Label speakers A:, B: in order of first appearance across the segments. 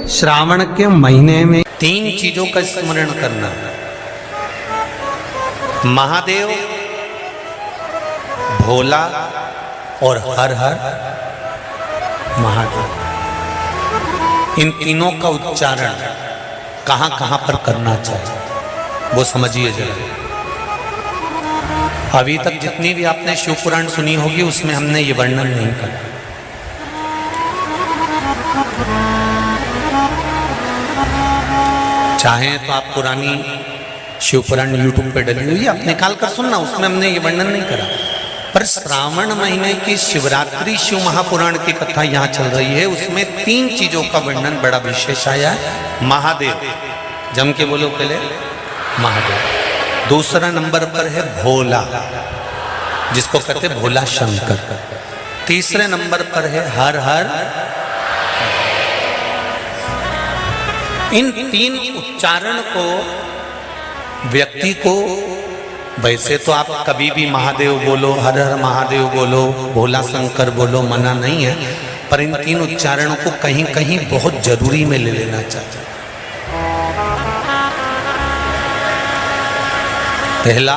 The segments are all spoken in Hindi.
A: श्रावण के महीने में 3 चीजों का स्मरण करना है। महादेव, भोला और हर हर महादेव। इन तीनों का उच्चारण कहां कहां पर करना चाहिए वो समझिए जरा। अभी तक जितनी भी आपने शिव पुराण सुनी होगी उसमें हमने ये वर्णन नहीं करा। चाहे तो आप पुरानी शिव पुराण यूट्यूब पे डली हुई आप निकाल कर सुनना, उसमें हमने ये वर्णन नहीं करा। पर श्रावण महीने की शिवरात्रि शिव महापुराण की कथा यहाँ चल रही है, उसमें 3 चीजों का वर्णन बड़ा विशेष आया है। महादेव, जम के बोलो पहले महादेव। दूसरा नंबर पर है भोला, जिसको कहते भोला शंकर। तीसरे नंबर पर है हर हर। इन 3 उच्चारण को व्यक्ति को, वैसे तो आप कभी भी महादेव बोलो, हर हर महादेव बोलो, भोला शंकर बोलो, मना नहीं है, पर इन 3 उच्चारणों को कहीं कहीं बहुत जरूरी में ले लेना चाहिए। पहला,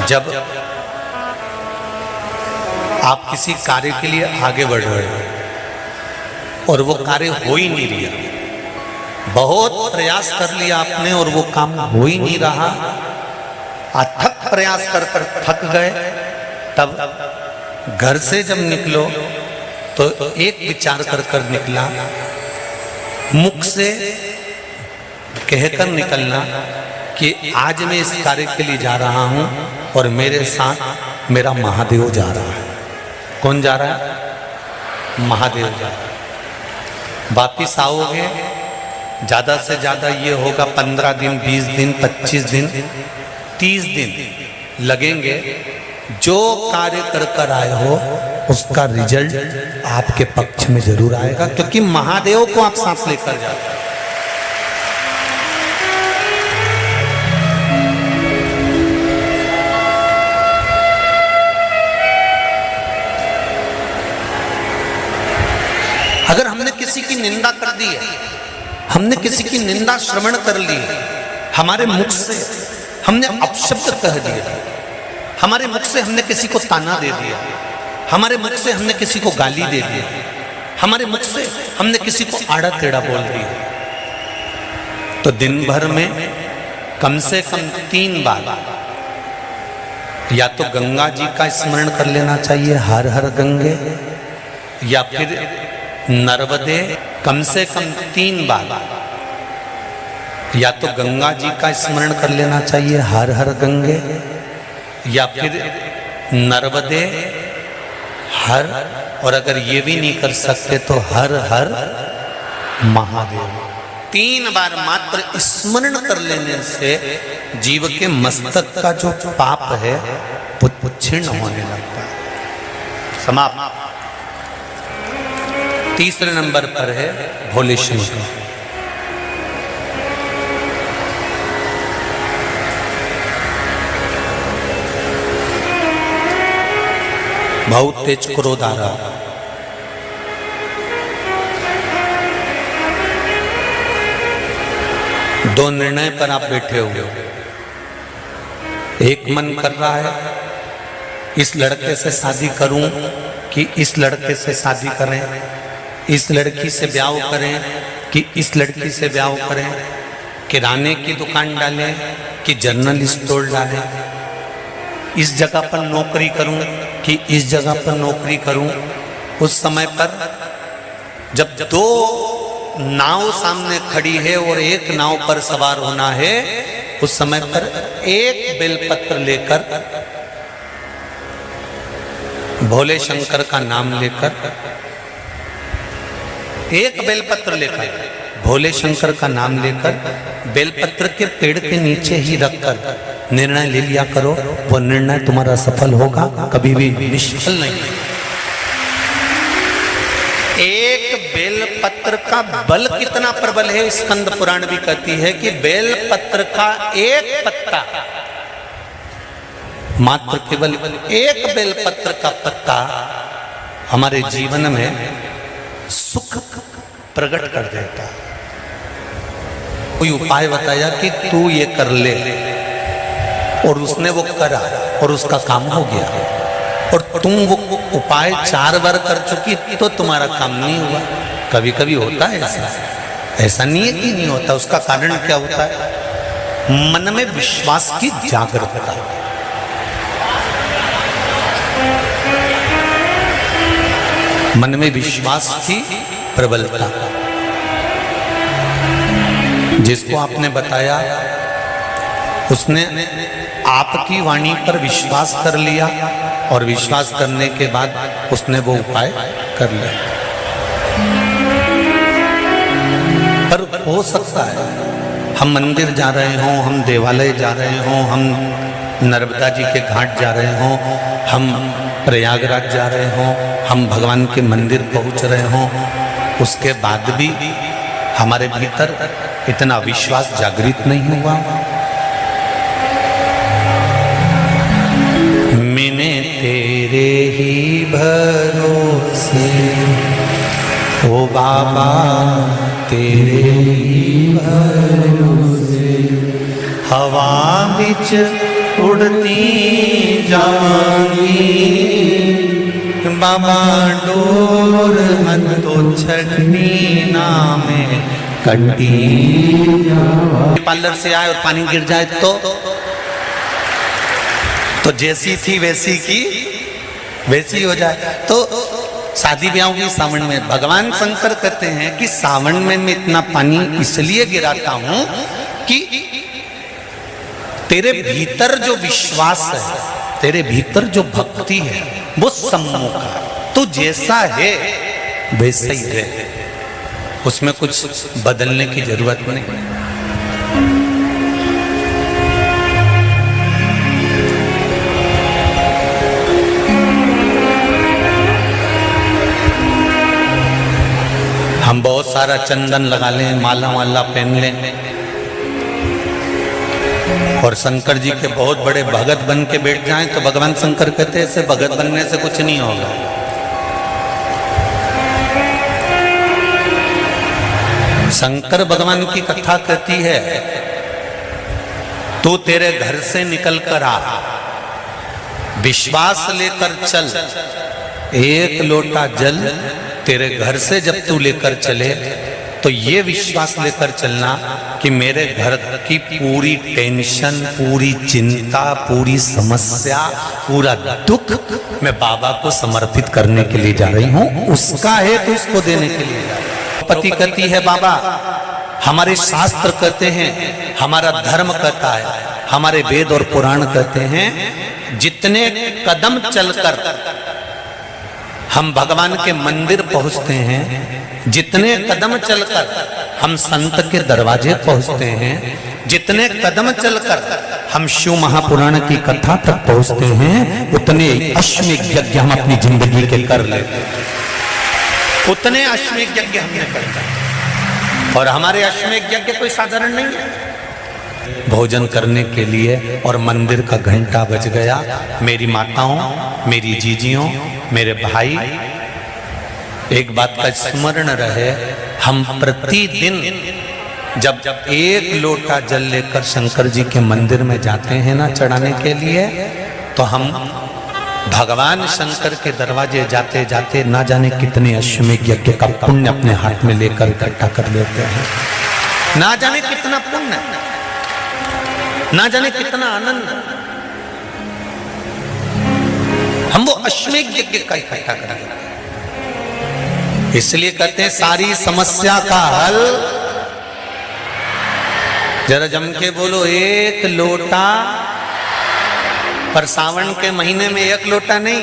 A: जब आप किसी कार्य के लिए आगे बढ़ रहे हो और वो कार्य हो ही नहीं रहा, बहुत प्रयास कर लिया आपने और वो काम हो ही नहीं रहा, अथक प्रयास कर कर थक गए, तब घर से जब निकलो तो एक विचार कर कर निकला, मुख से कहकर निकलना कि आज मैं इस कार्य के लिए जा रहा हूं और मेरे साथ मेरा महादेव जा रहा है। कौन जा रहा है? महादेव जा रहा है। वापिस आओगे, ज्यादा से ज्यादा ये होगा 15 दिन, 20 दिन, 25 दिन, 30 दिन लगेंगे। जो कार्य कर कर आए हो उसका रिजल्ट आपके पक्ष में जरूर आएगा, क्योंकि महादेव को आप साथ लेकर जाते हैं। अगर हमने किसी की निंदा कर दी है, हमने किसी की निंदा श्रवण कर ली है, हमारे मुख से हमने अपशब्द कह दिया, हमारे मुख से हमने किसी को ताना दे दिया, हमारे मुख से हमने किसी को गाली दे दी, हमारे मुख से हमने किसी को आड़ा टेढ़ा बोल दिया, तो दिन भर में कम से कम 3 बार या तो गंगा जी का स्मरण कर लेना चाहिए, हर हर गंगे, या फिर नर्मदे कम से कम 3 बार, या तो गंगा जी का स्मरण कर लेना चाहिए, हर हर गंगे, या फिर नर्मदे हर, और अगर ये भी नहीं कर सकते तो हर हर महादेव। 3 बार मात्र स्मरण कर लेने से जीव के मस्तक का जो पाप है वो क्षीण होने लगता है। समाप्त। तीसरे नंबर पर है भोले शंकर। बहुत तेज क्रोध आ रहा, दो निर्णय पर आप बैठे हुए हो। एक मन कर रहा है इस लड़के से शादी करूं कि इस लड़के से शादी करें, इस लड़की से ब्याह करें कि इस लड़की से ब्याह करें, किराने की दुकान डालें कि जनरल स्टोर डालें, इस जगह पर नौकरी करूं कि इस जगह पर नौकरी करूं। उस समय पर जब 2 नाव सामने खड़ी है और एक नाव पर सवार होना है, उस समय पर एक बेलपत्र लेकर, भोले शंकर का नाम लेकर, एक बेलपत्र लेकर, भोले शंकर का नाम लेकर, बेलपत्र के पेड़ के नीचे ही रखकर निर्णय ले लिया करो, वो निर्णय तुम्हारा सफल होगा, कभी भी निष्फल नहीं। एक बेलपत्र का बल कितना प्रबल है, स्कंद पुराण भी कहती है कि बेलपत्र का एक पत्ता, मात्र केवल एक बेलपत्र का पत्ता हमारे जीवन में सुख प्रकट कर देता। कोई उपाय बताया कि तू ये कर ले, और उसने वो करा और उसका काम हो गया, और तुम वो उपाय 4 बार कर चुकी तो तुम्हारा काम नहीं हुआ। कभी कभी होता है ऐसा, ऐसा नहीं है कि नहीं होता। उसका कारण क्या होता है? मन में विश्वास की जागरूकता। मन में विश्वास की प्रबलता। जिसको आपने बताया उसने आपकी वाणी पर विश्वास कर लिया, और विश्वास करने के बाद उसने वो उपाय कर लिया। पर हो सकता है हम मंदिर जा रहे हों, हम देवालय जा रहे हों, हम नर्मदा जी के घाट जा रहे हों, हम प्रयागराज जा रहे हों, हम भगवान के मंदिर पहुंच रहे हों, उसके बाद भी हमारे भीतर इतना विश्वास जागृत नहीं हुआ। मैंने तेरे ही भरोसे, ओ बाबा तेरे ही भरोसे, हवा बिच उड़ती जाऊंगी, बाबा डोर मन तो छड़नी ना में कटी। पार्लर से आए और पानी गिर जाए तो जैसी थी वैसी की वैसी हो जाए। तो शादी ब्याहों की सावन में भगवान शंकर कहते हैं कि सावन में मैं इतना पानी इसलिए गिराता हूं कि तेरे भीतर जो विश्वास है, तेरे भीतर जो भक्ति है वो सम्मुख है। तो जैसा है वैसा ही है, उसमें कुछ बदलने की जरूरत नहीं। हम बहुत सारा चंदन लगा लें, माला वाला पहन लें, और शंकर जी के बहुत बड़े भगत बन के बैठ जाएं तो भगवान शंकर कहते हैं ऐसे भगत बनने से कुछ नहीं होगा। शंकर भगवान की कथा कहती है, तू तेरे घर से निकल कर आ, विश्वास लेकर चल, एक लोटा जल तेरे घर से जब तू लेकर चले तो ये विश्वास लेकर चलना कि मेरे घर की पूरी टेंशन, पूरी चिंता, पूरी समस्या, पूरा दुख मैं बाबा को समर्पित करने के लिए जा रही हूं, उसका है तो उसको देने के लिए जा रही हूं। पति कहती है बाबा हमारे शास्त्र कहते हैं, हमारा धर्म कहता है, हमारे वेद और पुराण कहते हैं, जितने कदम चलकर हम भगवान के मंदिर पहुंचते हैं, जितने कदम चलकर हम संत के दरवाजे पहुंचते हैं, जितने कदम चलकर हम शिव महापुराण की कथा तक पहुंचते हैं, उतने अश्वमेध यज्ञ हम अपनी जिंदगी के कर लेते हैं। उतने अश्वमेध यज्ञ हमने करते हैं, और हमारे अश्वमेध यज्ञ कोई साधारण नहीं है। भोजन करने के लिए और मंदिर का घंटा बज गया। मेरी माताओं, मेरी जीजियों, मेरे भाई, एक बात का स्मरण रहे, हम प्रतिदिन जब एक लोटा जल लेकर शंकर जी के मंदिर में जाते हैं ना चढ़ाने के लिए, तो हम भगवान शंकर के दरवाजे जाते जाते ना जाने कितने अश्वमेध यज्ञ का पुण्य अपने हाथ में लेकर इकट्ठा कर लेते हैं। ना जाने कितना पुण्य, ना जाने कितना आनंद हम वो अश्वमेध यज्ञ का इकट्ठा कर लेते हैं। इसलिए कहते हैं सारी समस्या का हल, जरा जम के बोलो, एक लोटा। पर सावन के महीने में एक लोटा नहीं,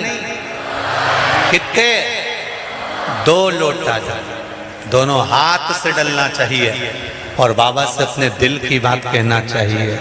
A: कितने? 2 लोटा जल, दोनों हाथ से डलना चाहिए और बाबा से अपने दिल की बात कहना चाहिए।